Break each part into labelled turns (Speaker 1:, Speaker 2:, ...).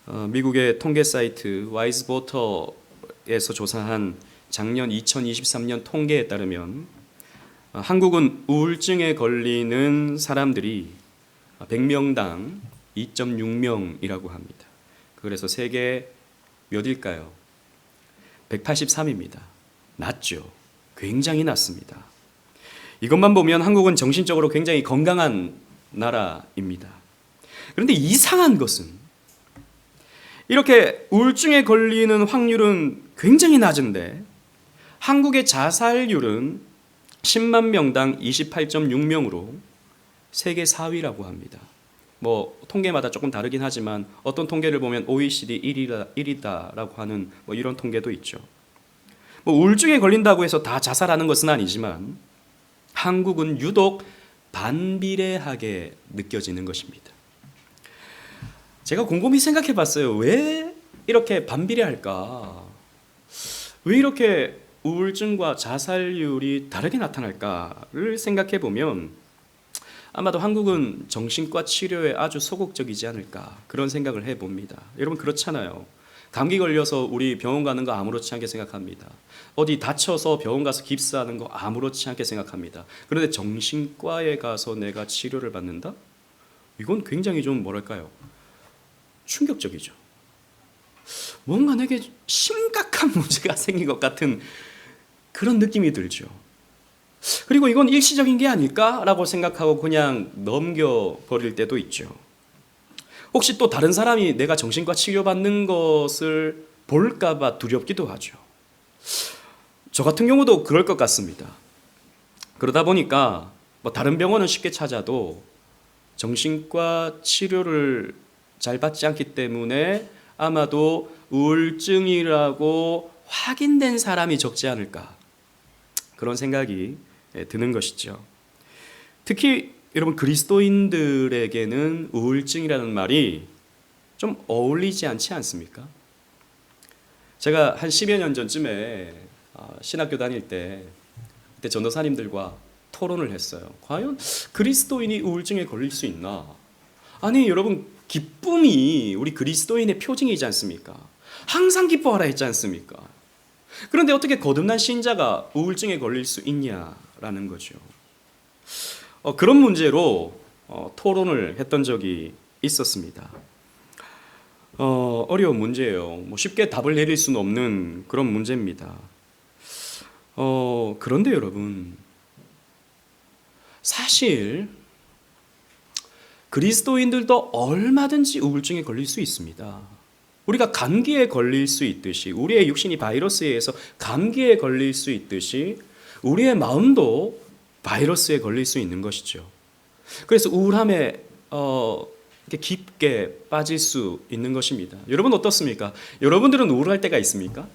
Speaker 1: 미국의 통계 사이트 와이즈보터에서 조사한 작년 2023년 통계에 따르면 한국은 우울증에 걸리는 사람들이 100명당 2.6명이라고 합니다. 그래서 세계 몇일까요? 183입니다. 낮죠. 굉장히 낮습니다. 이것만 보면 한국은 정신적으로 굉장히 건강한 나라입니다. 그런데 이상한 것은 이렇게 우울증에 걸리는 확률은 굉장히 낮은데 한국의 자살률은 10만 명당 28.6명으로 세계 4위라고 합니다. 뭐 통계마다 조금 다르긴 하지만 어떤 통계를 보면 OECD 1위다라고 하는 뭐 이런 통계도 있죠. 뭐 우울증에 걸린다고 해서 다 자살하는 것은 아니지만 한국은 유독 반비례하게 느껴지는 것입니다. 제가 곰곰이 생각해 봤어요. 왜 이렇게 반비례할까? 왜 이렇게 우울증과 자살률이 다르게 나타날까를 생각해 보면 아마도 한국은 정신과 치료에 아주 소극적이지 않을까 그런 생각을 해봅니다. 여러분 그렇잖아요. 감기 걸려서 우리 병원 가는 거 아무렇지 않게 생각합니다. 어디 다쳐서 병원 가서 깁스하는 거 아무렇지 않게 생각합니다. 그런데 정신과에 가서 내가 치료를 받는다? 이건 굉장히 좀 뭐랄까요? 충격적이죠. 뭔가 내게 심각한 문제가 생긴 것 같은 그런 느낌이 들죠. 그리고 이건 일시적인 게 아닐까라고 생각하고 그냥 넘겨버릴 때도 있죠. 혹시 또 다른 사람이 내가 정신과 치료받는 것을 볼까봐 두렵기도 하죠. 저 같은 경우도 그럴 것 같습니다. 그러다 보니까 뭐 다른 병원은 쉽게 찾아도 정신과 치료를 잘 받지 않기 때문에 아마도 우울증이라고 확인된 사람이 적지 않을까 그런 생각이 드는 것이죠. 특히 여러분 그리스도인들에게는 우울증이라는 말이 좀 어울리지 않지 않습니까? 제가 한 10여 년 전쯤에 신학교 다닐 때 그때 전도사님들과 토론을 했어요. 과연 그리스도인이 우울증에 걸릴 수 있나? 아니 여러분 기쁨이 우리 그리스도인의 표징이지 않습니까? 항상 기뻐하라 했지 않습니까? 그런데 어떻게 거듭난 신자가 우울증에 걸릴 수 있냐라는 거죠. 그런 문제로 토론을 했던 적이 있었습니다. 어려운 문제예요. 뭐 쉽게 답을 내릴 수는 없는 그런 문제입니다. 그런데 여러분 사실 그리스도인들도 얼마든지 우울증에 걸릴 수 있습니다. 우리가 감기에 걸릴 수 있듯이 우리의 육신이 바이러스에 의해서 감기에 걸릴 수 있듯이 우리의 마음도 바이러스에 걸릴 수 있는 것이죠. 그래서 우울함에 이렇게 깊게 빠질 수 있는 것입니다. 여러분 어떻습니까? 여러분들은 우울할 때가 있습니까?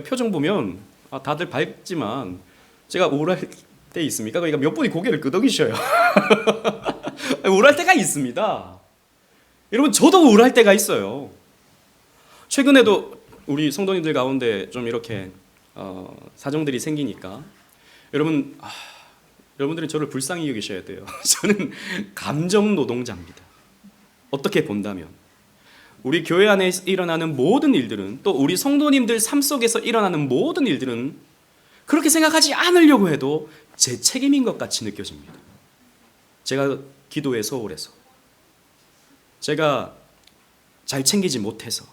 Speaker 1: 표정 보면 다들 밝지만 제가 우울할 때 있습니까? 그러니까 몇 분이 고개를 끄덕이셔요. 우울할 때가 있습니다. 여러분 저도 우울할 때가 있어요. 최근에도 우리 성도님들 가운데 좀 이렇게 사정들이 생기니까 여러분들은 저를 불쌍히 여기셔야 돼요. 저는 감정 노동자입니다. 어떻게 본다면 우리 교회 안에 일어나는 모든 일들은 또 우리 성도님들 삶 속에서 일어나는 모든 일들은 그렇게 생각하지 않으려고 해도 제 책임인 것 같이 느껴집니다. 제가 기도에 소홀해서 제가 잘 챙기지 못해서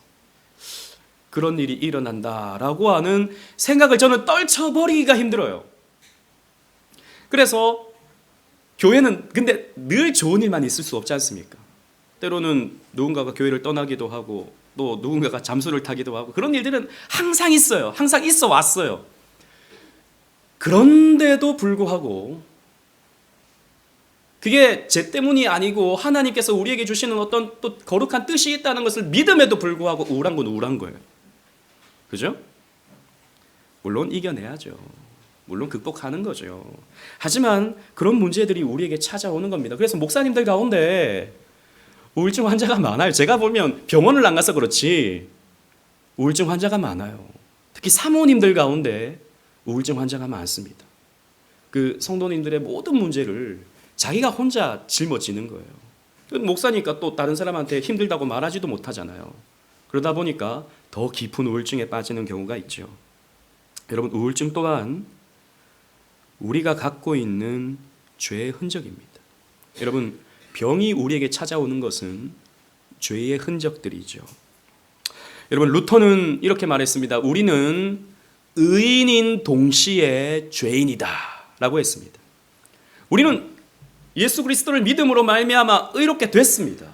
Speaker 1: 그런 일이 일어난다라고 하는 생각을 저는 떨쳐버리기가 힘들어요. 그래서 교회는 근데 늘 좋은 일만 있을 수 없지 않습니까? 때로는 누군가가 교회를 떠나기도 하고 또 누군가가 잠수를 타기도 하고 그런 일들은 항상 있어요. 항상 있어 왔어요. 그런데도 불구하고 그게 제 때문이 아니고 하나님께서 우리에게 주시는 어떤 또 거룩한 뜻이 있다는 것을 믿음에도 불구하고 우울한 건 우울한 거예요. 그죠? 물론 이겨내야죠. 물론 극복하는 거죠. 하지만 그런 문제들이 우리에게 찾아오는 겁니다. 그래서 목사님들 가운데 우울증 환자가 많아요. 제가 보면 병원을 안 가서 그렇지 우울증 환자가 많아요. 특히 사모님들 가운데 우울증 환자가 많습니다. 그 성도님들의 모든 문제를 자기가 혼자 짊어지는 거예요. 목사니까 또 다른 사람한테 힘들다고 말하지도 못하잖아요. 그러다 보니까 더 깊은 우울증에 빠지는 경우가 있죠. 여러분, 우울증 또한 우리가 갖고 있는 죄의 흔적입니다. 여러분, 병이 우리에게 찾아오는 것은 죄의 흔적들이죠. 여러분, 루터는 이렇게 말했습니다. 우리는 의인인 동시에 죄인이다 라고 했습니다. 우리는 예수 그리스도를 믿음으로 말미암아 의롭게 됐습니다.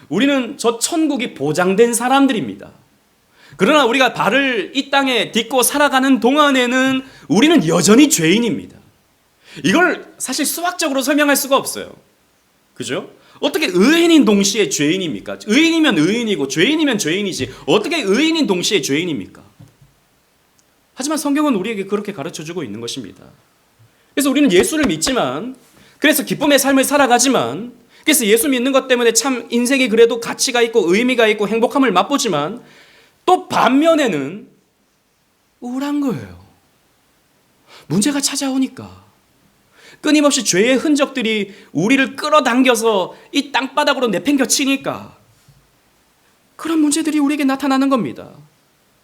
Speaker 1: 우리는 저 천국이 보장된 사람들입니다. 그러나 우리가 발을 이 땅에 딛고 살아가는 동안에는 우리는 여전히 죄인입니다. 이걸 사실 수학적으로 설명할 수가 없어요. 그죠? 어떻게 의인인 동시에 죄인입니까? 의인이면 의인이고 죄인이면 죄인이지 어떻게 의인인 동시에 죄인입니까? 하지만 성경은 우리에게 그렇게 가르쳐주고 있는 것입니다. 그래서 우리는 예수를 믿지만, 그래서 기쁨의 삶을 살아가지만, 그래서 예수 믿는 것 때문에 참 인생이 그래도 가치가 있고 의미가 있고 행복함을 맛보지만 또 반면에는 우울한 거예요. 문제가 찾아오니까 끊임없이 죄의 흔적들이 우리를 끌어당겨서 이 땅바닥으로 내팽겨 치니까 그런 문제들이 우리에게 나타나는 겁니다.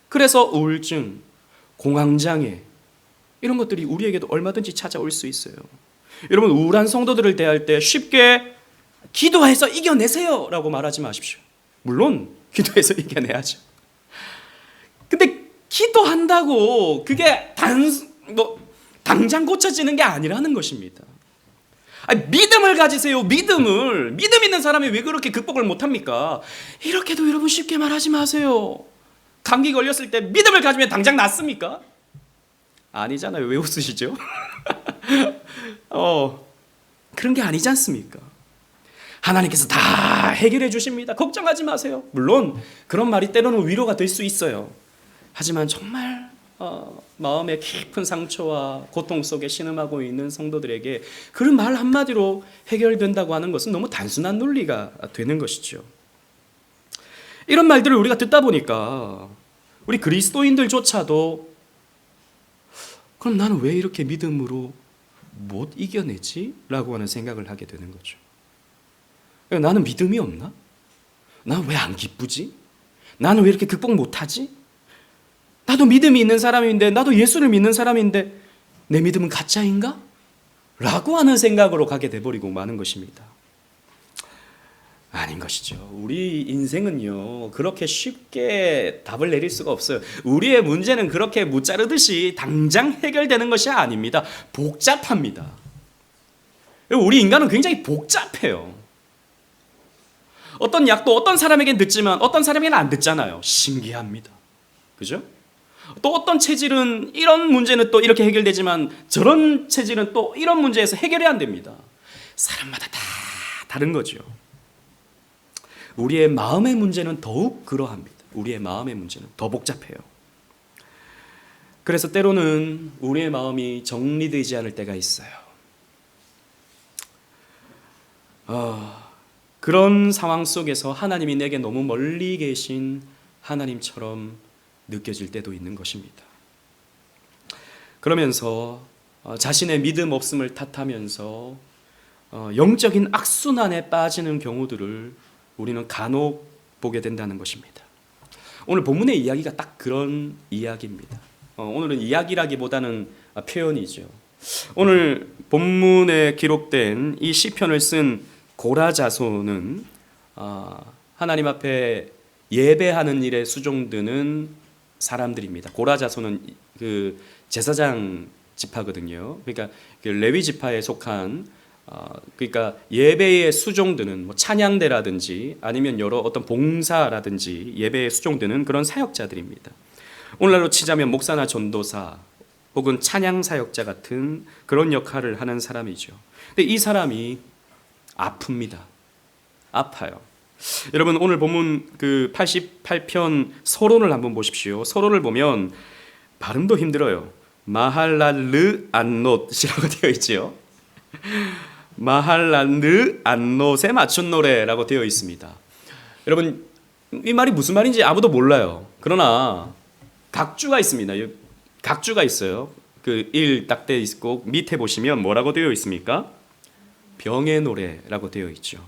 Speaker 1: 그래서 우울증, 공황장애 이런 것들이 우리에게도 얼마든지 찾아올 수 있어요. 여러분, 우울한 성도들을 대할 때 쉽게 기도해서 이겨내세요 라고 말하지 마십시오. 물론 기도해서 이겨내야죠. 근데 기도한다고 그게 당장 고쳐지는 게 아니라는 것입니다. 아니, 믿음을 가지세요. 믿음 있는 사람이 왜 그렇게 극복을 못합니까? 이렇게도 여러분 쉽게 말하지 마세요. 감기 걸렸을 때 믿음을 가지면 당장 낫습니까? 아니잖아요. 왜 웃으시죠? 그런 게 아니지 않습니까? 하나님께서 다 해결해 주십니다. 걱정하지 마세요. 물론 그런 말이 때로는 위로가 될 수 있어요. 하지만 정말 마음의 깊은 상처와 고통 속에 신음하고 있는 성도들에게 그런 말 한마디로 해결된다고 하는 것은 너무 단순한 논리가 되는 것이죠. 이런 말들을 우리가 듣다 보니까 우리 그리스도인들조차도 그럼 나는 왜 이렇게 믿음으로 못 이겨내지? 라고 하는 생각을 하게 되는 거죠. 나는 믿음이 없나? 나는 왜 안 기쁘지? 나는 왜 이렇게 극복 못하지? 나도 믿음이 있는 사람인데, 나도 예수를 믿는 사람인데 내 믿음은 가짜인가? 라고 하는 생각으로 가게 돼버리고 마는 것입니다. 아닌 것이죠. 우리 인생은요, 그렇게 쉽게 답을 내릴 수가 없어요. 우리의 문제는 그렇게 무자르듯이 당장 해결되는 것이 아닙니다. 복잡합니다. 우리 인간은 굉장히 복잡해요. 어떤 약도 어떤 사람에겐 듣지만 어떤 사람에게는 안 듣잖아요. 신기합니다. 그죠? 또 어떤 체질은 이런 문제는 또 이렇게 해결되지만 저런 체질은 또 이런 문제에서 해결이 안 됩니다. 사람마다 다 다른 거죠. 우리의 마음의 문제는 더욱 그러합니다. 우리의 마음의 문제는 더 복잡해요. 그래서 때로는 우리의 마음이 정리되지 않을 때가 있어요. 그런 상황 속에서 하나님이 내게 너무 멀리 계신 하나님처럼 느껴질 때도 있는 것입니다. 그러면서 자신의 믿음 없음을 탓하면서 영적인 악순환에 빠지는 경우들을 우리는 간혹 보게 된다는 것입니다. 오늘 본문의 이야기가 딱 그런 이야기입니다. 오늘은 이야기라기보다는 표현이죠. 오늘 본문에 기록된 이 시편을 쓴 고라자손은 하나님 앞에 예배하는 일에 수종드는 사람들입니다. 고라자손은 그 제사장 지파거든요. 그러니까 레위 지파에 속한 그러니까 예배에 수종드는 뭐 찬양대라든지 아니면 여러 어떤 봉사라든지 예배에 수종드는 그런 사역자들입니다. 오늘날로 치자면 목사나 전도사 혹은 찬양 사역자 같은 그런 역할을 하는 사람이죠. 근데 이 사람이 아픕니다. 아파요. 여러분, 오늘 본문 그 88편 서론을 한번 보십시오. 서론을 보면 발음도 힘들어요. 마할랄르 안롯이라고 되어 있지요. 마할랄르 안롯에 맞춘 노래라고 되어 있습니다. 여러분, 이 말이 무슨 말인지 아무도 몰라요. 그러나 각주가 있습니다. 각주가 있어요. 그 일 딱 돼 있고 밑에 보시면 뭐라고 되어 있습니까? 병의 노래라고 되어 있죠.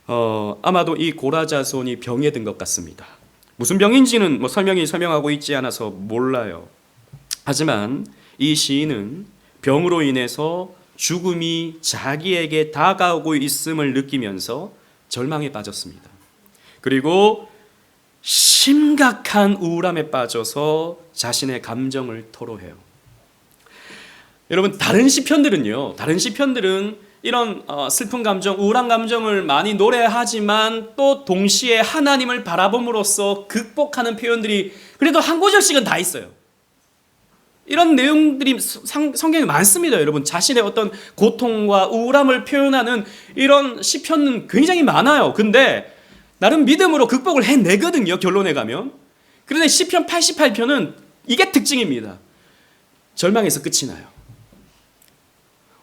Speaker 1: 아마도 이 고라 자손이 병에 든 것 같습니다. 무슨 병인지는 설명하고 있지 않아서 몰라요. 하지만 이 시인은 병으로 인해서 죽음이 자기에게 다가오고 있음을 느끼면서 절망에 빠졌습니다. 그리고 심각한 우울함에 빠져서 자신의 감정을 토로해요. 여러분, 다른 시편들은 이런 슬픈 감정, 우울한 감정을 많이 노래하지만 또 동시에 하나님을 바라봄으로써 극복하는 표현들이 그래도 한 구절씩은 다 있어요. 이런 내용들이 성경에 많습니다. 여러분, 자신의 어떤 고통과 우울함을 표현하는 이런 시편은 굉장히 많아요. 근데 나름 믿음으로 극복을 해내거든요, 결론에 가면. 그런데 시편 88편은 이게 특징입니다. 절망에서 끝이 나요.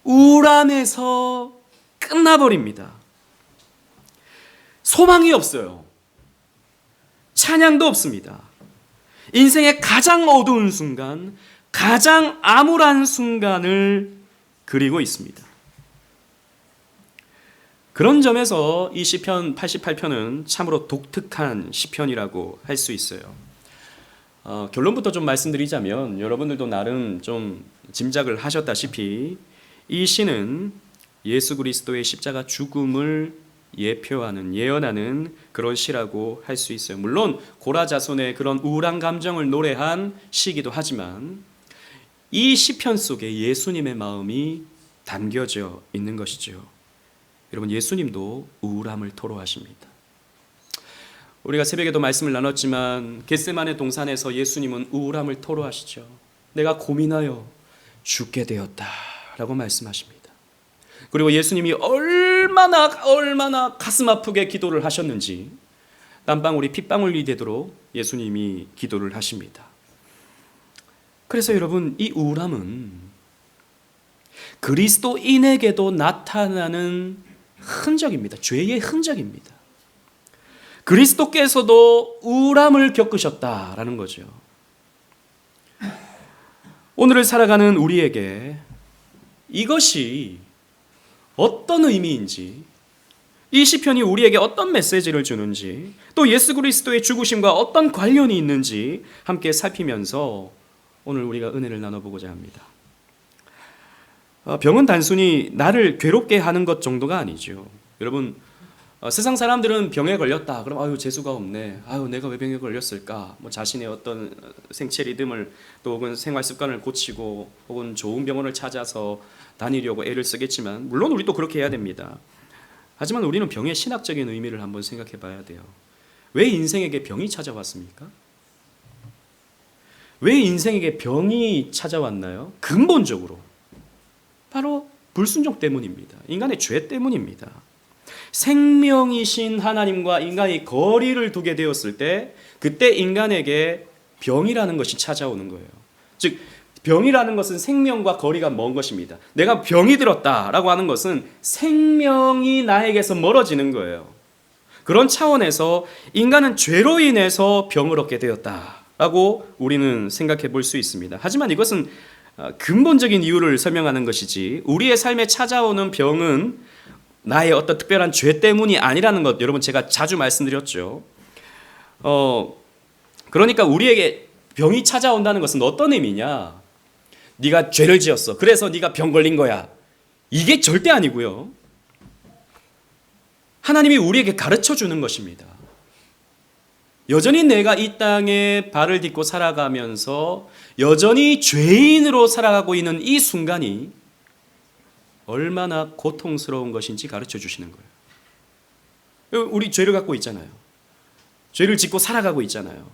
Speaker 1: 우울함에서 끝나버립니다. 소망이 없어요. 찬양도 없습니다. 인생의 가장 어두운 순간, 가장 암울한 순간을 그리고 있습니다. 그런 점에서 이 시편 88편은 참으로 독특한 시편이라고 할 수 있어요. 결론부터 좀 말씀드리자면 여러분들도 나름 좀 짐작을 하셨다시피 이 시는 예수 그리스도의 십자가 죽음을 예언하는 그런 시라고 할 수 있어요. 물론 고라 자손의 그런 우울한 감정을 노래한 시이기도 하지만 이 시편 속에 예수님의 마음이 담겨져 있는 것이죠. 여러분, 예수님도 우울함을 토로하십니다. 우리가 새벽에도 말씀을 나눴지만 겟세마네 동산에서 예수님은 우울함을 토로하시죠. 내가 고민하여 죽게 되었다 라고 말씀하십니다. 그리고 예수님이 얼마나 가슴 아프게 기도를 하셨는지 땀방울이 핏방울이 되도록 예수님이 기도를 하십니다. 그래서 여러분, 이 우울함은 그리스도인에게도 나타나는 흔적입니다. 죄의 흔적입니다. 그리스도께서도 우울함을 겪으셨다라는 거죠. 오늘을 살아가는 우리에게 이것이 어떤 의미인지, 이 시편이 우리에게 어떤 메시지를 주는지, 또 예수 그리스도의 죽으심과 어떤 관련이 있는지 함께 살피면서 오늘 우리가 은혜를 나눠보고자 합니다. 병은 단순히 나를 괴롭게 하는 것 정도가 아니죠. 여러분, 세상 사람들은 병에 걸렸다 그럼 아유 재수가 없네, 아유 내가 왜 병에 걸렸을까, 자신의 어떤 생체 리듬을 또 혹은 생활 습관을 고치고 혹은 좋은 병원을 찾아서 다니려고 애를 쓰겠지만, 물론 우리도 그렇게 해야 됩니다. 하지만 우리는 병의 신학적인 의미를 한번 생각해 봐야 돼요. 왜 인생에게 병이 찾아왔습니까? 왜 인생에게 병이 찾아왔나요? 근본적으로 바로 불순종 때문입니다. 인간의 죄 때문입니다. 생명이신 하나님과 인간이 거리를 두게 되었을 때 그때 인간에게 병이라는 것이 찾아오는 거예요. 즉 병이라는 것은 생명과 거리가 먼 것입니다. 내가 병이 들었다라고 하는 것은 생명이 나에게서 멀어지는 거예요. 그런 차원에서 인간은 죄로 인해서 병을 얻게 되었다라고 우리는 생각해 볼 수 있습니다. 하지만 이것은 근본적인 이유를 설명하는 것이지 우리의 삶에 찾아오는 병은 나의 어떤 특별한 죄 때문이 아니라는 것, 여러분 제가 자주 말씀드렸죠. 그러니까 우리에게 병이 찾아온다는 것은 어떤 의미냐? 네가 죄를 지었어, 그래서 네가 병 걸린 거야, 이게 절대 아니고요. 하나님이 우리에게 가르쳐 주는 것입니다. 여전히 내가 이 땅에 발을 딛고 살아가면서 여전히 죄인으로 살아가고 있는 이 순간이 얼마나 고통스러운 것인지 가르쳐 주시는 거예요. 우리 죄를 갖고 있잖아요. 죄를 짓고 살아가고 있잖아요.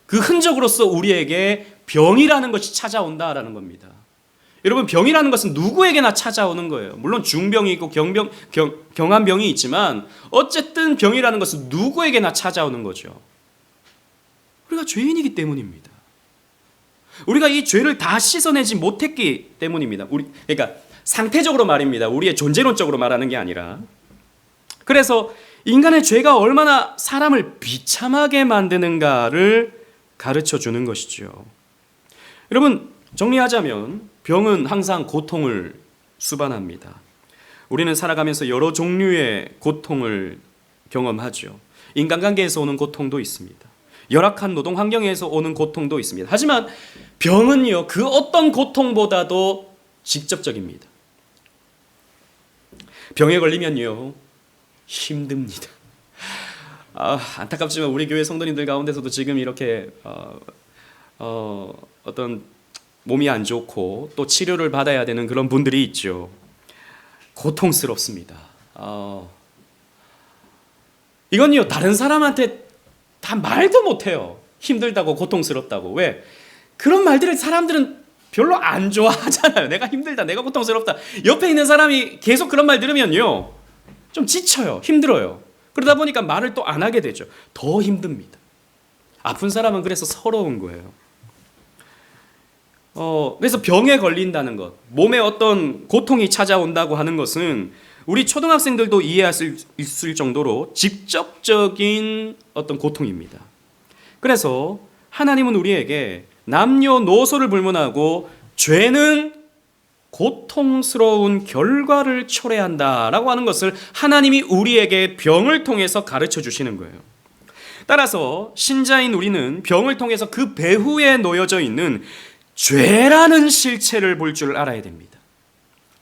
Speaker 1: 그 흔적으로서 우리에게 병이라는 것이 찾아온다라는 겁니다. 여러분, 병이라는 것은 누구에게나 찾아오는 거예요. 물론 중병이 있고 경한 병이 있지만 어쨌든 병이라는 것은 누구에게나 찾아오는 거죠. 우리가 죄인이기 때문입니다. 우리가 이 죄를 다 씻어내지 못했기 때문입니다. 그러니까 상태적으로 말입니다. 우리의 존재론적으로 말하는 게 아니라. 그래서 인간의 죄가 얼마나 사람을 비참하게 만드는가를 가르쳐 주는 것이죠. 여러분, 정리하자면 병은 항상 고통을 수반합니다. 우리는 살아가면서 여러 종류의 고통을 경험하죠. 인간관계에서 오는 고통도 있습니다. 열악한 노동 환경에서 오는 고통도 있습니다. 하지만 병은요, 그 어떤 고통보다도 직접적입니다. 병에 걸리면요, 힘듭니다. 안타깝지만 우리 교회 성도님들 가운데서도 지금 이렇게 어떤 몸이 안 좋고 또 치료를 받아야 되는 그런 분들이 있죠. 고통스럽습니다. 이건요, 다른 사람한테 다 말도 못해요. 힘들다고, 고통스럽다고. 왜? 그런 말들을 사람들은 별로 안 좋아하잖아요. 내가 힘들다, 내가 고통스럽다. 옆에 있는 사람이 계속 그런 말 들으면요, 좀 지쳐요. 힘들어요. 그러다 보니까 말을 또 안 하게 되죠. 더 힘듭니다. 아픈 사람은 그래서 서러운 거예요. 그래서 병에 걸린다는 것, 몸에 어떤 고통이 찾아온다고 하는 것은 우리 초등학생들도 이해할 수 있을 정도로 직접적인 어떤 고통입니다. 그래서 하나님은 우리에게 남녀노소를 불문하고 죄는 고통스러운 결과를 초래한다라고 하는 것을 하나님이 우리에게 병을 통해서 가르쳐 주시는 거예요. 따라서 신자인 우리는 병을 통해서 그 배후에 놓여져 있는 죄라는 실체를 볼 줄 알아야 됩니다.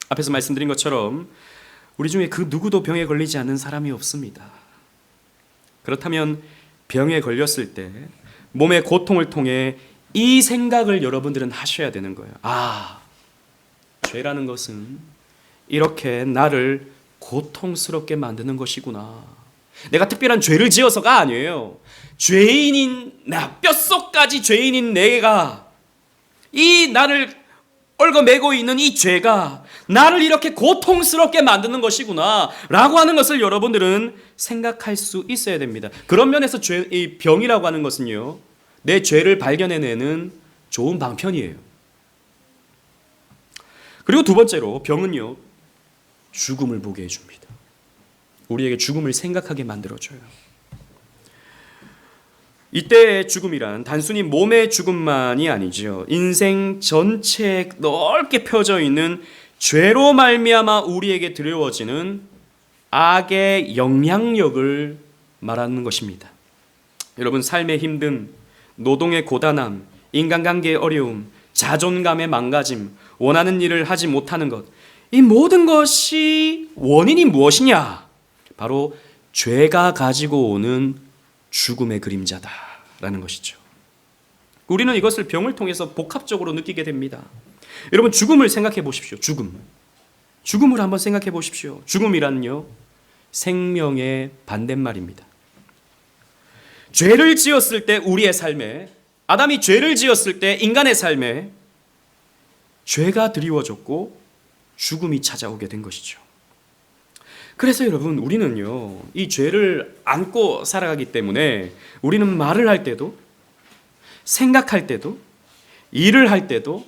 Speaker 1: 앞에서 말씀드린 것처럼 우리 중에 그 누구도 병에 걸리지 않는 사람이 없습니다. 그렇다면 병에 걸렸을 때 몸의 고통을 통해 이 생각을 여러분들은 하셔야 되는 거예요. 죄라는 것은 이렇게 나를 고통스럽게 만드는 것이구나. 내가 특별한 죄를 지어서가 아니에요. 죄인인 나, 뼛속까지 죄인인 내가, 이 나를 얽어매고 있는 이 죄가 나를 이렇게 고통스럽게 만드는 것이구나 라고 하는 것을 여러분들은 생각할 수 있어야 됩니다. 그런 면에서 이 병이라고 하는 것은요, 내 죄를 발견해내는 좋은 방편이에요. 그리고 두 번째로 병은요, 죽음을 보게 해줍니다. 우리에게 죽음을 생각하게 만들어줘요. 이때의 죽음이란 단순히 몸의 죽음만이 아니죠. 인생 전체에 넓게 펴져 있는 죄로 말미암아 우리에게 들여워지는 악의 영향력을 말하는 것입니다. 여러분, 삶의 힘듦, 노동의 고단함, 인간관계의 어려움, 자존감의 망가짐, 원하는 일을 하지 못하는 것, 이 모든 것이 원인이 무엇이냐? 바로 죄가 가지고 오는 죽음의 그림자다라는 것이죠. 우리는 이것을 병을 통해서 복합적으로 느끼게 됩니다. 여러분, 죽음을 생각해 보십시오. 죽음을 한번 생각해 보십시오. 죽음이란요, 생명의 반대말입니다. 죄를 지었을 때 우리의 삶에, 아담이 죄를 지었을 때 인간의 삶에 죄가 드리워졌고 죽음이 찾아오게 된 것이죠. 그래서 여러분, 우리는요, 이 죄를 안고 살아가기 때문에 우리는 말을 할 때도, 생각할 때도, 일을 할 때도,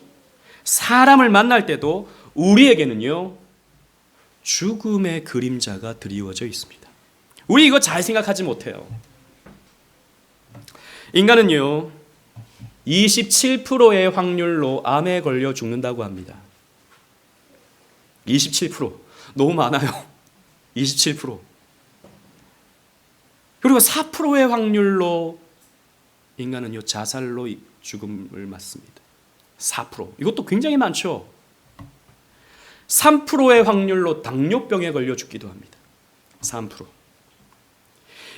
Speaker 1: 사람을 만날 때도 우리에게는요, 죽음의 그림자가 드리워져 있습니다. 우리 이거 잘 생각하지 못해요. 인간은요, 27%의 확률로 암에 걸려 죽는다고 합니다. 27%. 너무 많아요. 27%. 그리고 4%의 확률로 인간은요, 자살로 죽음을 맞습니다. 4%. 이것도 굉장히 많죠. 3%의 확률로 당뇨병에 걸려 죽기도 합니다. 3%.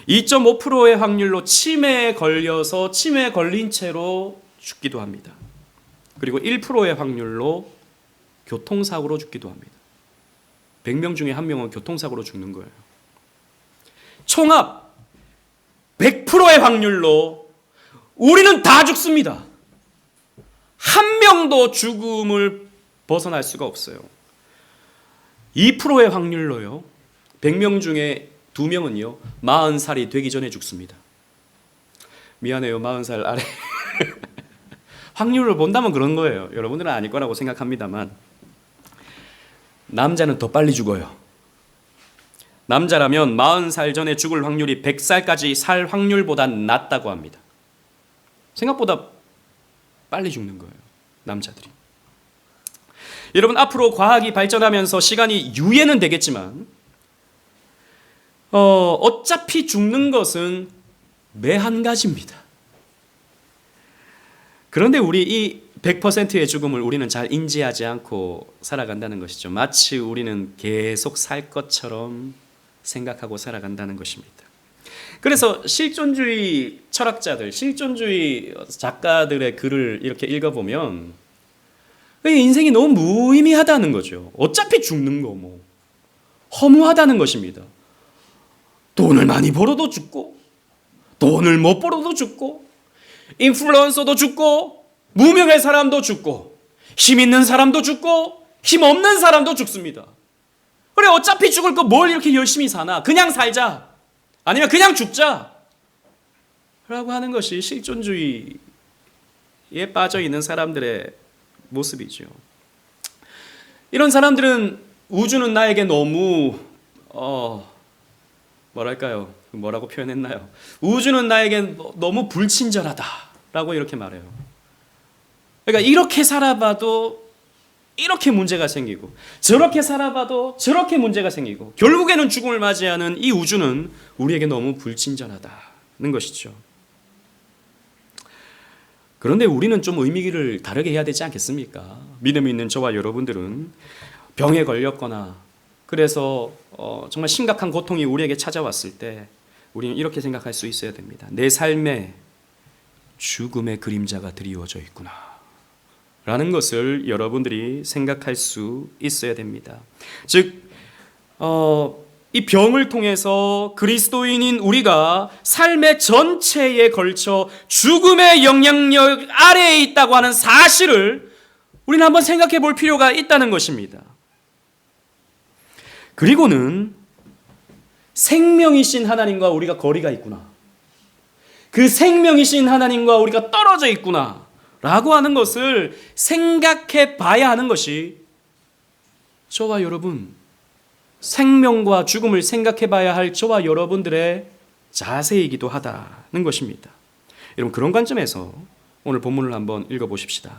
Speaker 1: 2.5%의 확률로 치매에 걸려서 치매에 걸린 채로 죽기도 합니다. 그리고 1%의 확률로 교통사고로 죽기도 합니다. 100명 중에 1명은 교통사고로 죽는 거예요. 총합 100%의 확률로 우리는 다 죽습니다. 한 명도 죽음을 벗어날 수가 없어요. 2%의 확률로요, 100명 중에 2명은요 40살이 되기 전에 죽습니다. 미안해요, 40살 아래. 확률을 본다면 그런 거예요. 여러분들은 아닐 거라고 생각합니다만 남자는 더 빨리 죽어요. 남자라면 40살 전에 죽을 확률이 100살까지 살 확률보다 낮다고 합니다. 생각보다 빨리 죽는 거예요, 남자들이. 여러분, 앞으로 과학이 발전하면서 시간이 유예는 되겠지만 어차피 죽는 것은 매 한 가지입니다. 그런데 우리 이 100%의 죽음을 우리는 잘 인지하지 않고 살아간다는 것이죠. 마치 우리는 계속 살 것처럼 생각하고 살아간다는 것입니다. 그래서 실존주의 철학자들, 실존주의 작가들의 글을 이렇게 읽어보면 인생이 너무 무의미하다는 거죠. 어차피 죽는 거 뭐 허무하다는 것입니다. 돈을 많이 벌어도 죽고, 돈을 못 벌어도 죽고, 인플루언서도 죽고, 무명의 사람도 죽고, 힘 있는 사람도 죽고, 힘 없는 사람도 죽습니다. 그래, 어차피 죽을 거 뭘 이렇게 열심히 사나? 그냥 살자. 아니면 그냥 죽자. 라고 하는 것이 실존주의에 빠져 있는 사람들의 모습이죠. 이런 사람들은 우주는 나에게 너무 뭐랄까요? 뭐라고 표현했나요? 우주는 나에게 너무 불친절하다라고 이렇게 말해요. 그러니까 이렇게 살아봐도 이렇게 문제가 생기고, 저렇게 살아봐도 저렇게 문제가 생기고, 결국에는 죽음을 맞이하는 이 우주는 우리에게 너무 불친절하다는 것이죠. 그런데 우리는 좀 의미를 다르게 해야 되지 않겠습니까? 믿음이 있는 저와 여러분들은 병에 걸렸거나 그래서 정말 심각한 고통이 우리에게 찾아왔을 때 우리는 이렇게 생각할 수 있어야 됩니다. 내 삶에 죽음의 그림자가 드리워져 있구나 라는 것을 여러분들이 생각할 수 있어야 됩니다. 즉 이 병을 통해서 그리스도인인 우리가 삶의 전체에 걸쳐 죽음의 영향력 아래에 있다고 하는 사실을 우리는 한번 생각해 볼 필요가 있다는 것입니다. 그리고는 생명이신 하나님과 우리가 거리가 있구나. 그 생명이신 하나님과 우리가 떨어져 있구나 라고 하는 것을 생각해 봐야 하는 것이 저와 여러분, 생명과 죽음을 생각해 봐야 할 저와 여러분들의 자세이기도 하다는 것입니다. 여러분, 그런 관점에서 오늘 본문을 한번 읽어보십시다.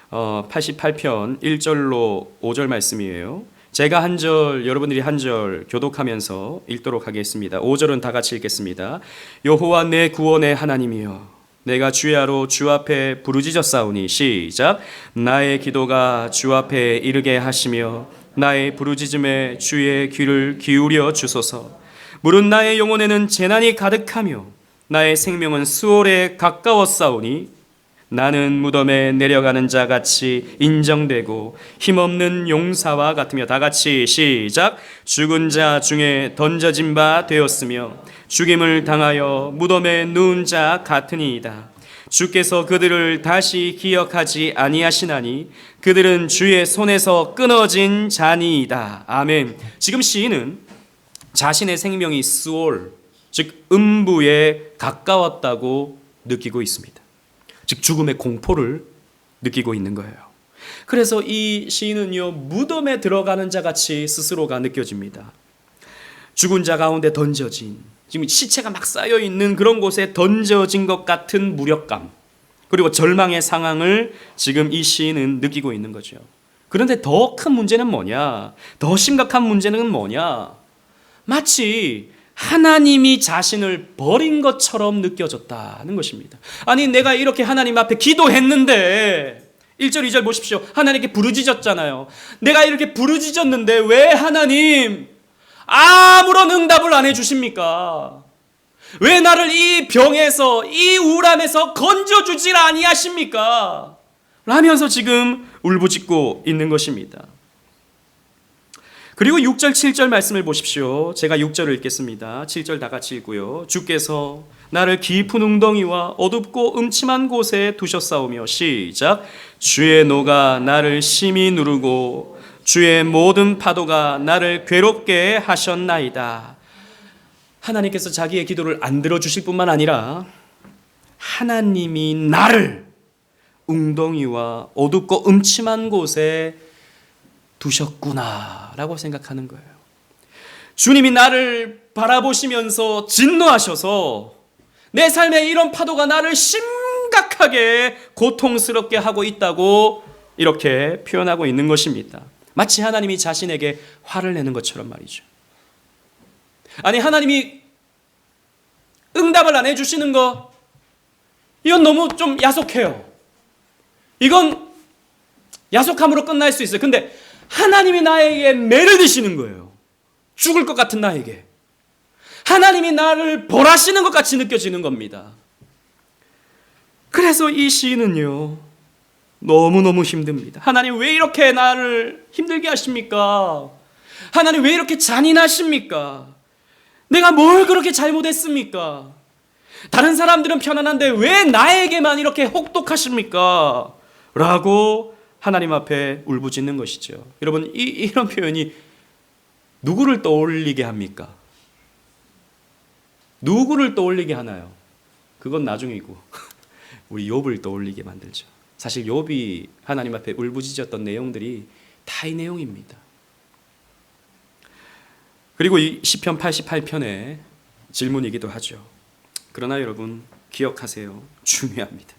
Speaker 1: 88편 1절로 5절 말씀이에요. 제가 한 절, 여러분들이 한 절 교독하면서 읽도록 하겠습니다. 5절은 다 같이 읽겠습니다. 여호와 내 구원의 하나님이여, 내가 주야로 주 앞에 부르짖었사오니. 시작. 나의 기도가 주 앞에 이르게 하시며 나의 부르짖음에 주의 귀를 기울여 주소서. 물은 나의 영혼에는 재난이 가득하며 나의 생명은 수월에 가까웠사오니 나는 무덤에 내려가는 자 같이 인정되고 힘없는 용사와 같으며. 다 같이 시작. 죽은 자 중에 던져진 바 되었으며 죽임을 당하여 무덤에 누운 자 같으니이다. 주께서 그들을 다시 기억하지 아니하시나니 그들은 주의 손에서 끊어진 자니이다. 아멘. 지금 시인은 자신의 생명이 스올, 즉 음부에 가까웠다고 느끼고 있습니다. 즉 죽음의 공포를 느끼고 있는 거예요. 그래서 이 시인은요, 무덤에 들어가는 자 같이 스스로가 느껴집니다. 죽은 자 가운데 던져진, 지금 시체가 막 쌓여 있는 그런 곳에 던져진 것 같은 무력감, 그리고 절망의 상황을 지금 이 시인은 느끼고 있는 거죠. 그런데 더 큰 문제는 뭐냐? 더 심각한 문제는 뭐냐? 마치 하나님이 자신을 버린 것처럼 느껴졌다는 것입니다. 아니, 내가 이렇게 하나님 앞에 기도했는데 1절 2절 보십시오. 하나님께 부르짖었잖아요. 내가 이렇게 부르짖었는데 왜 하나님 아무런 응답을 안 해주십니까? 왜 나를 이 병에서, 이 우울함에서 건져주질 아니하십니까? 라면서 지금 울부짖고 있는 것입니다. 그리고 6절 7절 말씀을 보십시오. 제가 6절을 읽겠습니다. 7절 다 같이 읽고요. 주께서 나를 깊은 웅덩이와 어둡고 음침한 곳에 두셨사오며. 시작. 주의 노가 나를 심히 누르고 주의 모든 파도가 나를 괴롭게 하셨나이다. 하나님께서 자기의 기도를 안 들어주실 뿐만 아니라 하나님이 나를 웅덩이와 어둡고 음침한 곳에 두셨구나 라고 생각하는 거예요. 주님이 나를 바라보시면서 진노하셔서 내 삶에 이런 파도가 나를 심각하게 고통스럽게 하고 있다고 이렇게 표현하고 있는 것입니다. 마치 하나님이 자신에게 화를 내는 것처럼 말이죠. 아니, 하나님이 응답을 안 해주시는 거, 이건 너무 좀 야속해요. 이건 야속함으로 끝날 수 있어요. 근데 하나님이 나에게 매를 드시는 거예요. 죽을 것 같은 나에게. 하나님이 나를 벌하시는 것 같이 느껴지는 겁니다. 그래서 이 시인은요, 너무너무 힘듭니다. 하나님 왜 이렇게 나를 힘들게 하십니까? 하나님 왜 이렇게 잔인하십니까? 내가 뭘 그렇게 잘못했습니까? 다른 사람들은 편안한데 왜 나에게만 이렇게 혹독하십니까? 라고 하나님 앞에 울부짖는 것이죠. 여러분, 이런 표현이 누구를 떠올리게 합니까? 누구를 떠올리게 하나요? 그건 나중이고 우리 욥을 떠올리게 만들죠. 사실 욥이 하나님 앞에 울부짖었던 내용들이 다 이 내용입니다. 그리고 이 시편 88편의 질문이기도 하죠. 그러나 여러분 기억하세요. 중요합니다.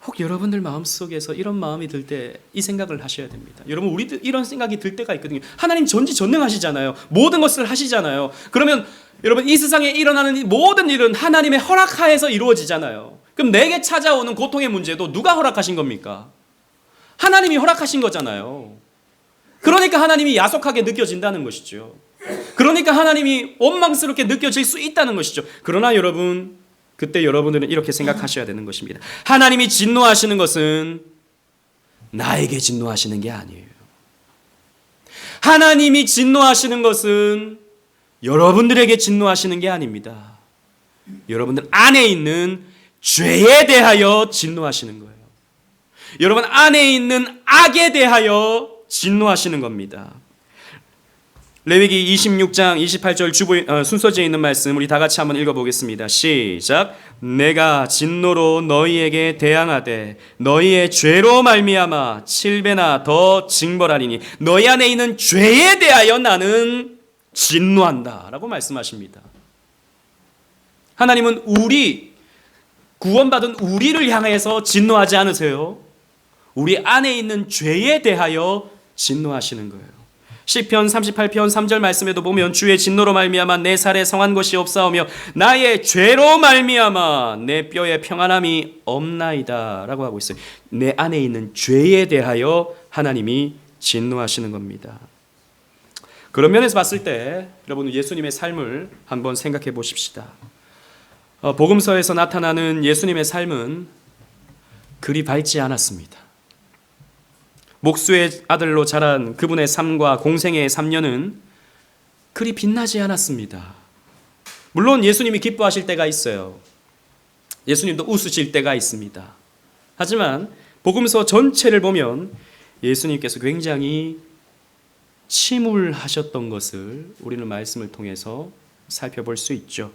Speaker 1: 혹 여러분들 마음속에서 이런 마음이 들 때 이 생각을 하셔야 됩니다. 여러분, 우리도 이런 생각이 들 때가 있거든요. 하나님 전지전능하시잖아요. 모든 것을 하시잖아요. 그러면 여러분, 이 세상에 일어나는 모든 일은 하나님의 허락하에서 이루어지잖아요. 그럼 내게 찾아오는 고통의 문제도 누가 허락하신 겁니까? 하나님이 허락하신 거잖아요. 그러니까 하나님이 야속하게 느껴진다는 것이죠. 그러니까 하나님이 원망스럽게 느껴질 수 있다는 것이죠. 그러나 여러분, 그때 여러분들은 이렇게 생각하셔야 되는 것입니다. 하나님이 진노하시는 것은 나에게 진노하시는 게 아니에요. 하나님이 진노하시는 것은 여러분들에게 진노하시는 게 아닙니다. 여러분들 안에 있는 죄에 대하여 진노하시는 거예요. 여러분 안에 있는 악에 대하여 진노하시는 겁니다. 레위기 26장 28절 순서지에 있는 말씀 우리 다 같이 한번 읽어보겠습니다. 시작. 내가 진노로 너희에게 대항하되 너희의 죄로 말미암아 7배나 더 징벌하리니 너희 안에 있는 죄에 대하여 나는 진노한다 라고 말씀하십니다. 하나님은 구원받은 우리를 향해서 진노하지 않으세요. 우리 안에 있는 죄에 대하여 진노하시는 거예요. 시편 38편 3절 말씀에도 보면 주의 진노로 말미암아 내 살에 성한 것이 없사오며 나의 죄로 말미암아 내 뼈에 평안함이 없나이다 라고 하고 있어요. 내 안에 있는 죄에 대하여 하나님이 진노하시는 겁니다. 그런 면에서 봤을 때 여러분 예수님의 삶을 한번 생각해 보십시다. 복음서에서 나타나는 예수님의 삶은 그리 밝지 않았습니다. 목수의 아들로 자란 그분의 삶과 공생의 3년은 그리 빛나지 않았습니다. 물론 예수님이 기뻐하실 때가 있어요. 예수님도 웃으실 때가 있습니다. 하지만 복음서 전체를 보면 예수님께서 굉장히 침울하셨던 것을 우리는 말씀을 통해서 살펴볼 수 있죠.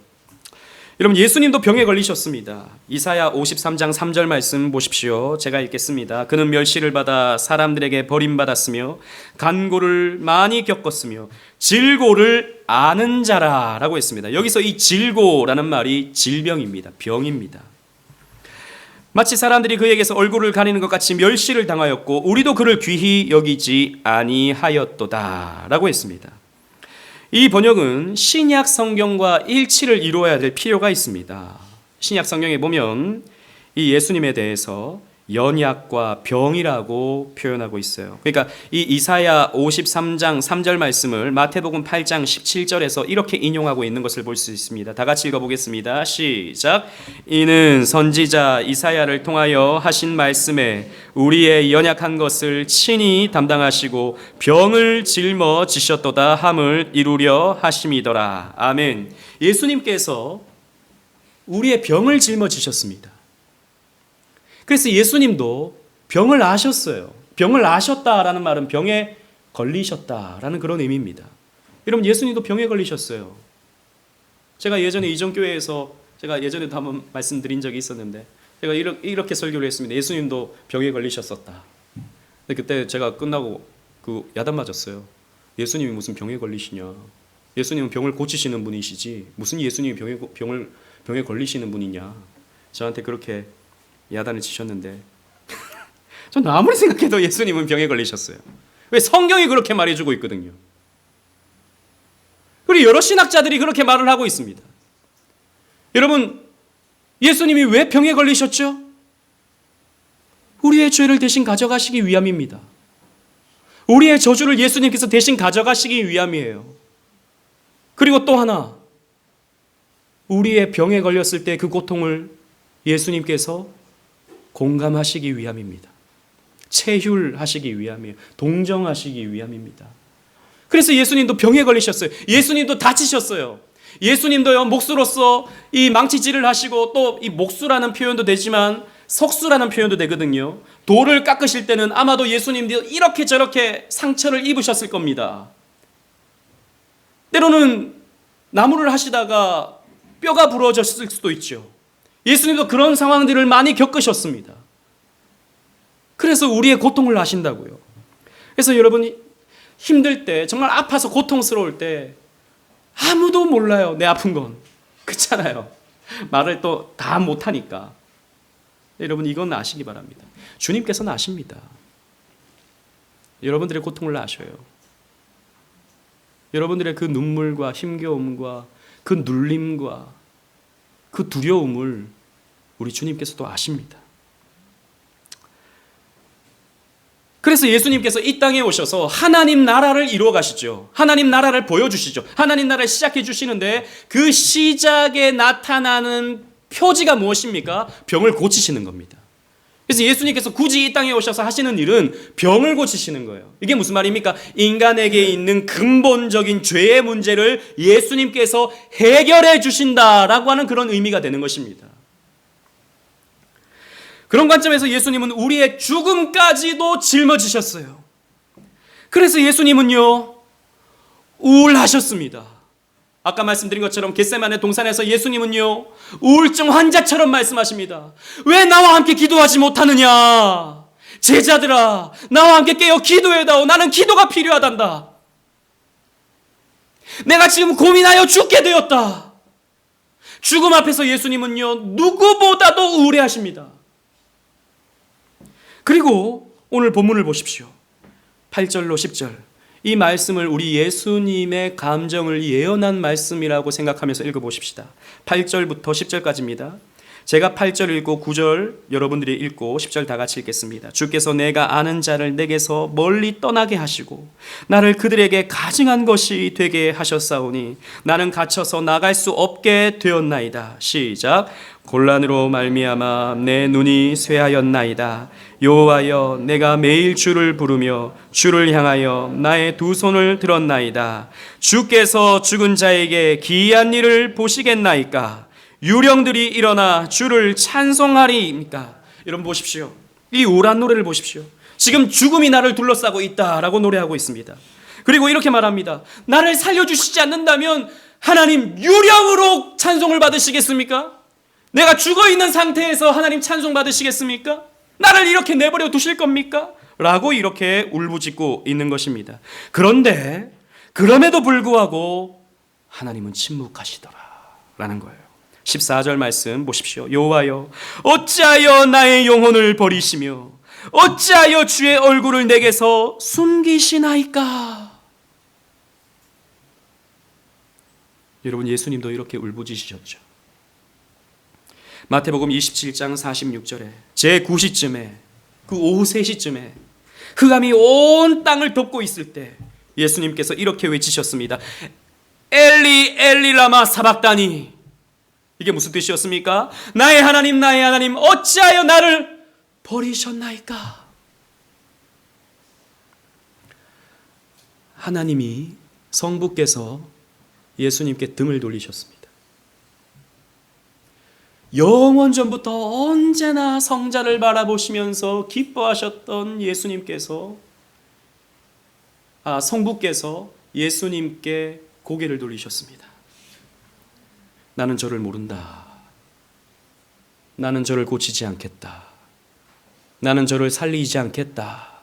Speaker 1: 여러분 예수님도 병에 걸리셨습니다. 이사야 53장 3절 말씀 보십시오. 제가 읽겠습니다. 그는 멸시를 받아 사람들에게 버림받았으며 간고를 많이 겪었으며 질고를 아는 자라 라고 했습니다. 여기서 이 질고라는 말이 질병입니다. 병입니다. 마치 사람들이 그에게서 얼굴을 가리는 것 같이 멸시를 당하였고 우리도 그를 귀히 여기지 아니하였도다 라고 했습니다. 이 번역은 신약 성경과 일치를 이루어야 될 필요가 있습니다. 신약 성경에 보면 이 예수님에 대해서 연약과 병이라고 표현하고 있어요. 그러니까 이 이사야 53장 3절 말씀을 마태복음 8장 17절에서 이렇게 인용하고 있는 것을 볼 수 있습니다. 다 같이 읽어보겠습니다. 시작. 이는 선지자 이사야를 통하여 하신 말씀에 우리의 연약한 것을 친히 담당하시고 병을 짊어지셨도다 함을 이루려 하심이더라. 아멘. 예수님께서 우리의 병을 짊어지셨습니다. 그래서 예수님도 병을 앓으셨어요. 병을 앓으셨다라는 말은 병에 걸리셨다라는 그런 의미입니다. 여러분 예수님도 병에 걸리셨어요. 제가 예전에 이전교회에서 제가 예전에도 한번 말씀드린 적이 있었는데 제가 이렇게 설교를 했습니다. 예수님도 병에 걸리셨었다. 근데 그때 제가 끝나고 그 야단 맞았어요. 예수님이 무슨 병에 걸리시냐. 예수님은 병을 고치시는 분이시지 무슨 예수님이 병에 걸리시는 분이냐. 저한테 그렇게 야단을 치셨는데 저는 아무리 생각해도 예수님은 병에 걸리셨어요. 왜? 성경이 그렇게 말해주고 있거든요. 그리고 여러 신학자들이 그렇게 말을 하고 있습니다. 여러분, 예수님이 왜 병에 걸리셨죠? 우리의 죄를 대신 가져가시기 위함입니다. 우리의 저주를 예수님께서 대신 가져가시기 위함이에요. 그리고 또 하나, 우리의 병에 걸렸을 때 그 고통을 예수님께서 공감하시기 위함입니다. 체휼하시기 위함이에요. 동정하시기 위함입니다. 그래서 예수님도 병에 걸리셨어요. 예수님도 다치셨어요. 예수님도요, 목수로서 이 망치질을 하시고, 또 이 목수라는 표현도 되지만 석수라는 표현도 되거든요. 돌을 깎으실 때는 아마도 예수님도 이렇게 저렇게 상처를 입으셨을 겁니다. 때로는 나무를 하시다가 뼈가 부러졌을 수도 있죠. 예수님도 그런 상황들을 많이 겪으셨습니다. 그래서 우리의 고통을 아신다고요. 그래서 여러분이 힘들 때, 정말 아파서 고통스러울 때 아무도 몰라요, 내 아픈 건. 그렇잖아요. 말을 또 다 못하니까. 여러분, 이건 아시기 바랍니다. 주님께서는 아십니다. 여러분들의 고통을 아셔요. 여러분들의 그 눈물과 힘겨움과 그 눌림과 그 두려움을 우리 주님께서도 아십니다. 그래서 예수님께서 이 땅에 오셔서 하나님 나라를 이루어 가시죠. 하나님 나라를 보여주시죠. 하나님 나라를 시작해 주시는데, 그 시작에 나타나는 표지가 무엇입니까? 병을 고치시는 겁니다. 그래서 예수님께서 굳이 이 땅에 오셔서 하시는 일은 병을 고치시는 거예요. 이게 무슨 말입니까? 인간에게 있는 근본적인 죄의 문제를 예수님께서 해결해 주신다라고 하는 그런 의미가 되는 것입니다. 그런 관점에서 예수님은 우리의 죽음까지도 짊어지셨어요. 그래서 예수님은요, 우울하셨습니다. 아까 말씀드린 것처럼 겟세마네 동산에서 예수님은요, 우울증 환자처럼 말씀하십니다. 왜 나와 함께 기도하지 못하느냐? 제자들아, 나와 함께 깨어 기도해다오. 나는 기도가 필요하단다. 내가 지금 고민하여 죽게 되었다. 죽음 앞에서 예수님은요, 누구보다도 우울해하십니다. 그리고 오늘 본문을 보십시오. 8절로 10절. 이 말씀을 우리 예수님의 감정을 예언한 말씀이라고 생각하면서 읽어보십시다. 8절부터 10절까지입니다. 제가 8절 읽고 9절 여러분들이 읽고 10절 다 같이 읽겠습니다. 주께서 내가 아는 자를 내게서 멀리 떠나게 하시고 나를 그들에게 가증한 것이 되게 하셨사오니 나는 갇혀서 나갈 수 없게 되었나이다. 시작. 곤란으로 말미암아 내 눈이 쇠하였나이다. 여호와여, 내가 매일 주를 부르며 주를 향하여 나의 두 손을 들었나이다. 주께서 죽은 자에게 기이한 일을 보시겠나이까? 유령들이 일어나 주를 찬송하리입니까? 여러분 보십시오. 이 우울한 노래를 보십시오. 지금 죽음이 나를 둘러싸고 있다라고 노래하고 있습니다. 그리고 이렇게 말합니다. 나를 살려주시지 않는다면 하나님 유령으로 찬송을 받으시겠습니까? 내가 죽어있는 상태에서 하나님 찬송 받으시겠습니까? 나를 이렇게 내버려 두실 겁니까? 라고 이렇게 울부짖고 있는 것입니다. 그런데 그럼에도 불구하고 하나님은 침묵하시더라 라는 거예요. 14절 말씀 보십시오. 여호와여, 어찌하여 나의 영혼을 버리시며 어찌하여 주의 얼굴을 내게서 숨기시나이까? 여러분, 예수님도 이렇게 울부짖으셨죠. 마태복음 27장 46절에 제9시쯤에 그 오후 3시쯤에 흑암이 온 땅을 덮고 있을 때 예수님께서 이렇게 외치셨습니다. 엘리 엘리 라마 사박다니. 이게 무슨 뜻이었습니까? 나의 하나님 어찌하여 나를 버리셨나이까? 하나님이 성부께서 예수님께 등을 돌리셨습니다. 영원 전부터 언제나 성자를 바라보시면서 기뻐하셨던 예수님께서, 성부께서 예수님께 고개를 돌리셨습니다. 나는 저를 모른다. 나는 저를 고치지 않겠다. 나는 저를 살리지 않겠다.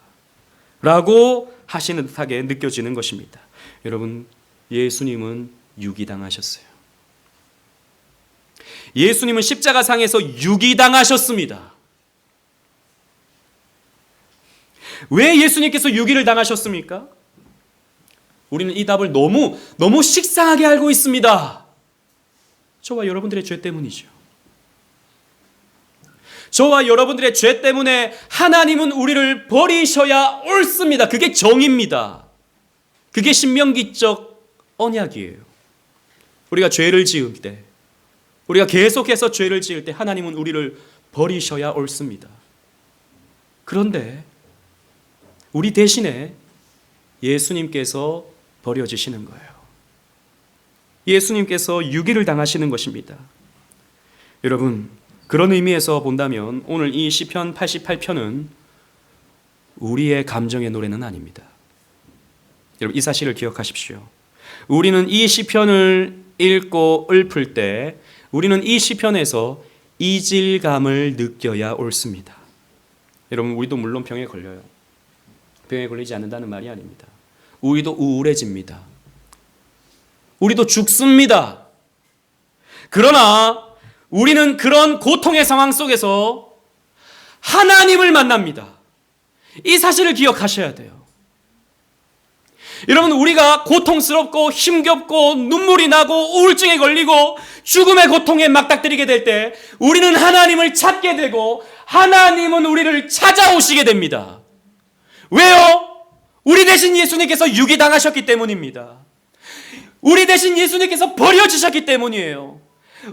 Speaker 1: 라고 하시는 듯하게 느껴지는 것입니다. 여러분, 예수님은 유기당하셨어요. 예수님은 십자가상에서 유기당하셨습니다. 왜 예수님께서 유기를 당하셨습니까? 우리는 이 답을 너무 식상하게 알고 있습니다. 저와 여러분들의 죄 때문이죠. 저와 여러분들의 죄 때문에 하나님은 우리를 버리셔야 옳습니다. 그게 정입니다. 그게 신명기적 언약이에요. 우리가 죄를 지을 때, 우리가 계속해서 죄를 지을 때 하나님은 우리를 버리셔야 옳습니다. 그런데 우리 대신에 예수님께서 버려지시는 거예요. 예수님께서 유기를 당하시는 것입니다. 여러분, 그런 의미에서 본다면 오늘 이 시편 88편은 우리의 감정의 노래는 아닙니다. 여러분, 이 사실을 기억하십시오. 우리는 이 시편을 읽고 읊을 때 우리는 이 시편에서 이질감을 느껴야 옳습니다. 여러분, 우리도 물론 병에 걸려요. 병에 걸리지 않는다는 말이 아닙니다. 우리도 우울해집니다. 우리도 죽습니다. 그러나 우리는 그런 고통의 상황 속에서 하나님을 만납니다. 이 사실을 기억하셔야 돼요. 여러분, 우리가 고통스럽고 힘겹고 눈물이 나고 우울증에 걸리고 죽음의 고통에 맞닥뜨리게 될 때 우리는 하나님을 찾게 되고 하나님은 우리를 찾아오시게 됩니다. 왜요? 우리 대신 예수님께서 유기당하셨기 때문입니다. 우리 대신 예수님께서 버려지셨기 때문이에요.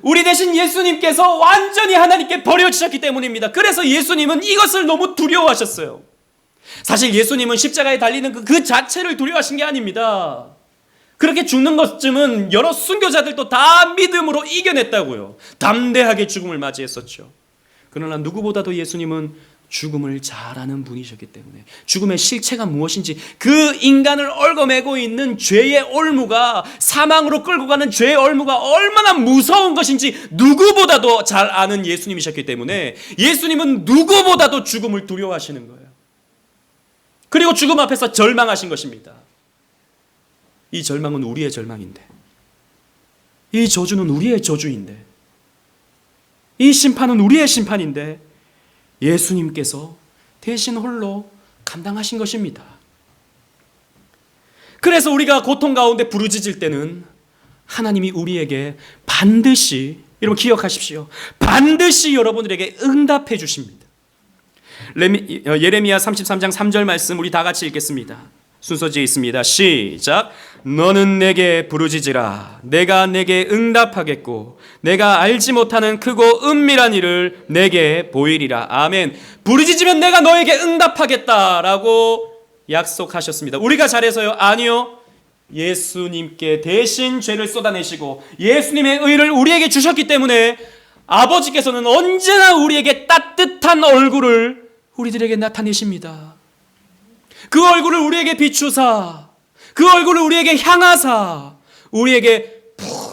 Speaker 1: 우리 대신 예수님께서 완전히 하나님께 버려지셨기 때문입니다. 그래서 예수님은 이것을 너무 두려워하셨어요. 사실 예수님은 십자가에 달리는 그 자체를 두려워하신 게 아닙니다. 그렇게 죽는 것쯤은 여러 순교자들도 다 믿음으로 이겨냈다고요. 담대하게 죽음을 맞이했었죠. 그러나 누구보다도 예수님은 죽음을 잘 아는 분이셨기 때문에 죽음의 실체가 무엇인지, 그 인간을 얽어매고 있는 죄의 올무가, 사망으로 끌고 가는 죄의 올무가 얼마나 무서운 것인지 누구보다도 잘 아는 예수님이셨기 때문에 예수님은 누구보다도 죽음을 두려워하시는 거예요. 그리고 죽음 앞에서 절망하신 것입니다. 이 절망은 우리의 절망인데, 이 저주는 우리의 저주인데, 이 심판은 우리의 심판인데 예수님께서 대신 홀로 감당하신 것입니다. 그래서 우리가 고통 가운데 부르짖을 때는 하나님이 우리에게 반드시, 여러분 기억하십시오, 반드시 여러분들에게 응답해 주십니다. 예레미야 33장 3절 말씀 우리 다 같이 읽겠습니다. 순서지에 있습니다. 시작. 너는 내게 부르짖으라. 내가 내게 응답하겠고 내가 알지 못하는 크고 은밀한 일을 내게 보이리라. 아멘. 부르짖으면 내가 너에게 응답하겠다라고 약속하셨습니다. 우리가 잘해서요? 아니요. 예수님께 대신 죄를 쏟아내시고 예수님의 의를 우리에게 주셨기 때문에 아버지께서는 언제나 우리에게 따뜻한 얼굴을 우리들에게 나타내십니다. 그 얼굴을 우리에게 비추사, 그 얼굴을 우리에게 향하사 우리에게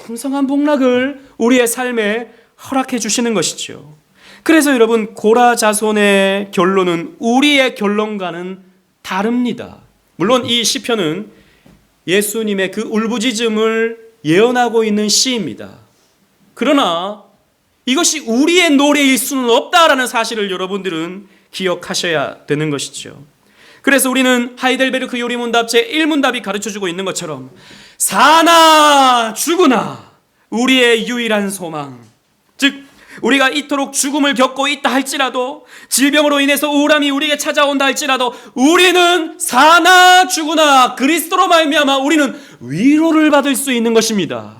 Speaker 1: 풍성한 복락을 우리의 삶에 허락해 주시는 것이죠. 그래서 여러분, 고라 자손의 결론은 우리의 결론과는 다릅니다. 물론 이 시편은 예수님의 그 울부짖음을 예언하고 있는 시입니다. 그러나 이것이 우리의 노래일 수는 없다라는 사실을 여러분들은 기억하셔야 되는 것이죠. 그래서 우리는 하이델베르크 요리문답 제1문답이 가르쳐주고 있는 것처럼 사나 죽으나 우리의 유일한 소망, 즉 우리가 이토록 죽음을 겪고 있다 할지라도, 질병으로 인해서 우울함이 우리에게 찾아온다 할지라도 우리는 사나 죽으나 그리스도로 말미암아 우리는 위로를 받을 수 있는 것입니다.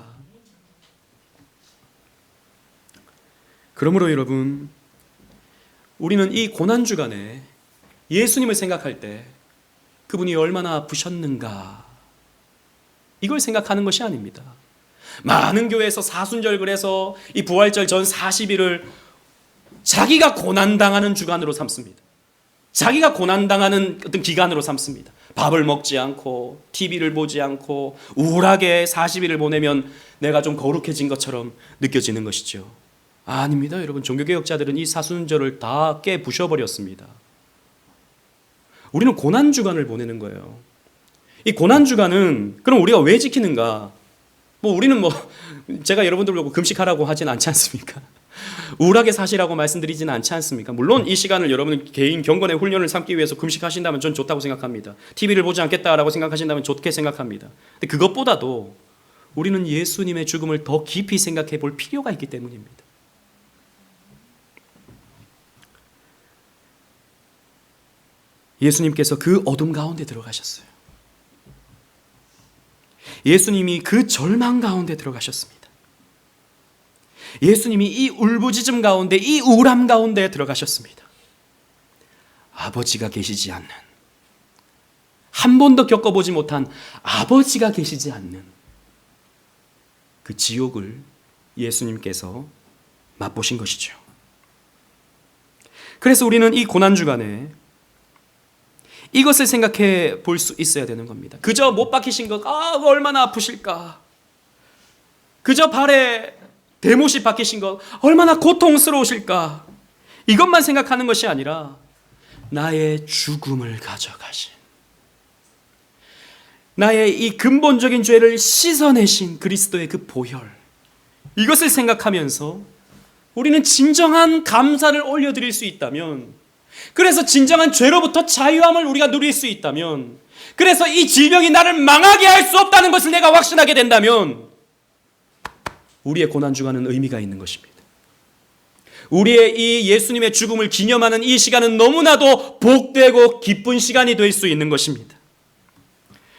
Speaker 1: 그러므로 여러분, 우리는 이 고난주간에 예수님을 생각할 때 그분이 얼마나 아프셨는가, 이걸 생각하는 것이 아닙니다. 많은 교회에서 사순절을 해서 이 부활절 전 40일을 자기가 고난당하는 주간으로 삼습니다. 자기가 고난당하는 어떤 기간으로 삼습니다. 밥을 먹지 않고 TV를 보지 않고 우울하게 40일을 보내면 내가 좀 거룩해진 것처럼 느껴지는 것이죠. 아닙니다. 여러분, 종교개혁자들은 이 사순절을 다 깨부셔버렸습니다. 우리는 고난주간을 보내는 거예요. 이 고난주간은 그럼 우리가 왜 지키는가? 우리는 제가 여러분들 보고 금식하라고 하진 않지 않습니까? 우울하게 사시라고 말씀드리지는 않지 않습니까? 물론 이 시간을 여러분 개인 경건의 훈련을 삼기 위해서 금식하신다면 전 좋다고 생각합니다. TV를 보지 않겠다라고 생각하신다면 좋게 생각합니다. 근데 그것보다도 우리는 예수님의 죽음을 더 깊이 생각해 볼 필요가 있기 때문입니다. 예수님께서 그 어둠 가운데 들어가셨어요. 예수님이 그 절망 가운데 들어가셨습니다. 예수님이 이 울부짖음 가운데, 이 우울함 가운데 들어가셨습니다. 아버지가 계시지 않는, 한 번도 겪어보지 못한 아버지가 계시지 않는 그 지옥을 예수님께서 맛보신 것이죠. 그래서 우리는 이 고난주간에 이것을 생각해 볼 수 있어야 되는 겁니다. 그저 못 박히신 것, 얼마나 아프실까. 그저 발에 대못이 박히신 것, 얼마나 고통스러우실까. 이것만 생각하는 것이 아니라 나의 죽음을 가져가신, 나의 이 근본적인 죄를 씻어내신 그리스도의 그 보혈, 이것을 생각하면서 우리는 진정한 감사를 올려드릴 수 있다면, 그래서 진정한 죄로부터 자유함을 우리가 누릴 수 있다면, 그래서 이 질병이 나를 망하게 할 수 없다는 것을 내가 확신하게 된다면 우리의 고난주간은 의미가 있는 것입니다. 우리의 이 예수님의 죽음을 기념하는 이 시간은 너무나도 복되고 기쁜 시간이 될 수 있는 것입니다.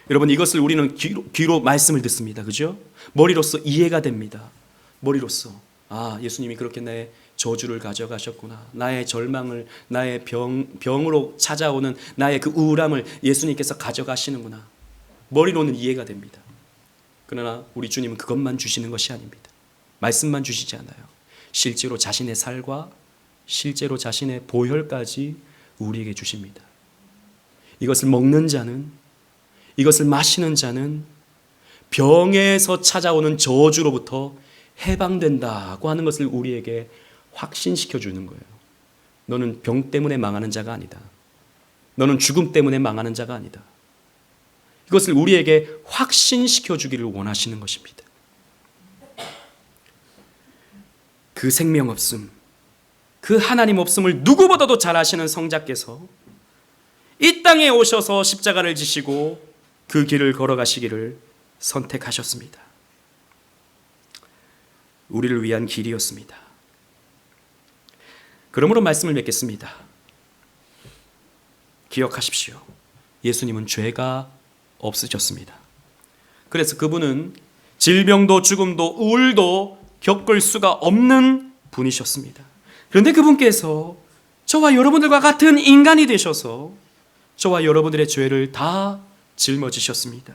Speaker 1: 여러분, 이것을 우리는 귀로 말씀을 듣습니다. 그죠? 머리로서 이해가 됩니다. 머리로서 예수님이 그렇게 나의 저주를 가져가셨구나. 나의 절망을, 나의 병으로 찾아오는 나의 그 우울함을 예수님께서 가져가시는구나. 머리로는 이해가 됩니다. 그러나 우리 주님은 그것만 주시는 것이 아닙니다. 말씀만 주시지 않아요. 실제로 자신의 살과 실제로 자신의 보혈까지 우리에게 주십니다. 이것을 먹는 자는, 이것을 마시는 자는 병에서 찾아오는 저주로부터 해방된다고 하는 것을 우리에게 확신시켜 주는 거예요. 너는 병 때문에 망하는 자가 아니다. 너는 죽음 때문에 망하는 자가 아니다. 이것을 우리에게 확신시켜 주기를 원하시는 것입니다. 그 생명 없음, 그 하나님 없음을 누구보다도 잘 아시는 성자께서 이 땅에 오셔서 십자가를 지시고 그 길을 걸어가시기를 선택하셨습니다. 우리를 위한 길이었습니다. 그러므로 말씀을 맺겠습니다. 기억하십시오. 예수님은 죄가 없으셨습니다. 그래서 그분은 질병도 죽음도 우울도 겪을 수가 없는 분이셨습니다. 그런데 그분께서 저와 여러분들과 같은 인간이 되셔서 저와 여러분들의 죄를 다 짊어지셨습니다.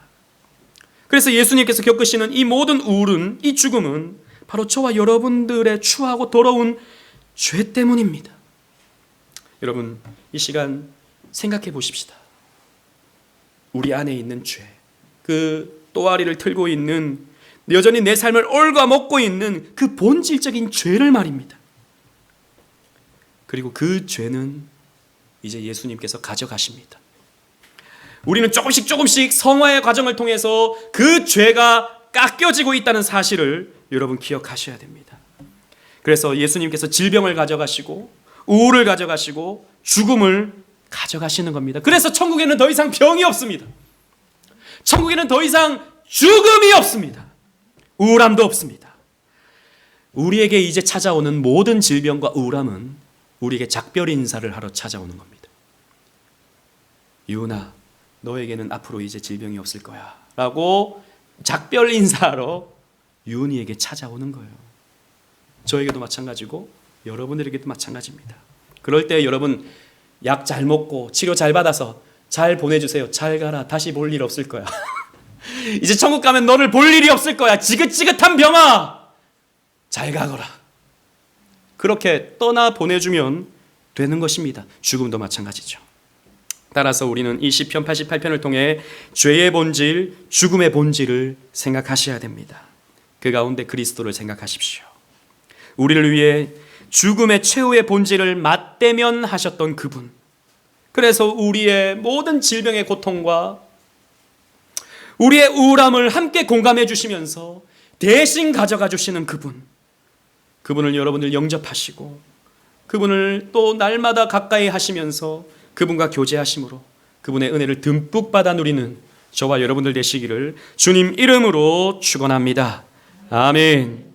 Speaker 1: 그래서 예수님께서 겪으시는 이 모든 우울은, 이 죽음은 바로 저와 여러분들의 추하고 더러운 죄 때문입니다. 여러분, 이 시간 생각해 보십시다. 우리 안에 있는 죄, 그 또아리를 틀고 있는, 여전히 내 삶을 갉아먹고 있는 그 본질적인 죄를 말입니다. 그리고 그 죄는 이제 예수님께서 가져가십니다. 우리는 조금씩 성화의 과정을 통해서 그 죄가 깎여지고 있다는 사실을 여러분 기억하셔야 됩니다. 그래서 예수님께서 질병을 가져가시고 우울을 가져가시고 죽음을 가져가시는 겁니다. 그래서 천국에는 더 이상 병이 없습니다. 천국에는 더 이상 죽음이 없습니다. 우울함도 없습니다. 우리에게 이제 찾아오는 모든 질병과 우울함은 우리에게 작별 인사를 하러 찾아오는 겁니다. 유은아, 너에게는 앞으로 이제 질병이 없을 거야 라고 작별 인사하러 유은이에게 찾아오는 거예요. 저에게도 마찬가지고 여러분들에게도 마찬가지입니다. 그럴 때 여러분 약 잘 먹고 치료 잘 받아서 잘 보내주세요. 잘 가라. 다시 볼 일 없을 거야. 이제 천국 가면 너를 볼 일이 없을 거야. 지긋지긋한 병아, 잘 가거라. 그렇게 떠나 보내주면 되는 것입니다. 죽음도 마찬가지죠. 따라서 우리는 이 시편 88편을 통해 죄의 본질, 죽음의 본질을 생각하셔야 됩니다. 그 가운데 그리스도를 생각하십시오. 우리를 위해 죽음의 최후의 본질을 맞대면하셨던 그분, 그래서 우리의 모든 질병의 고통과 우리의 우울함을 함께 공감해 주시면서 대신 가져가 주시는 그분, 그분을 여러분들 영접하시고 그분을 또 날마다 가까이 하시면서 그분과 교제하심으로 그분의 은혜를 듬뿍 받아 누리는 저와 여러분들 되시기를 주님 이름으로 축원합니다. 아멘.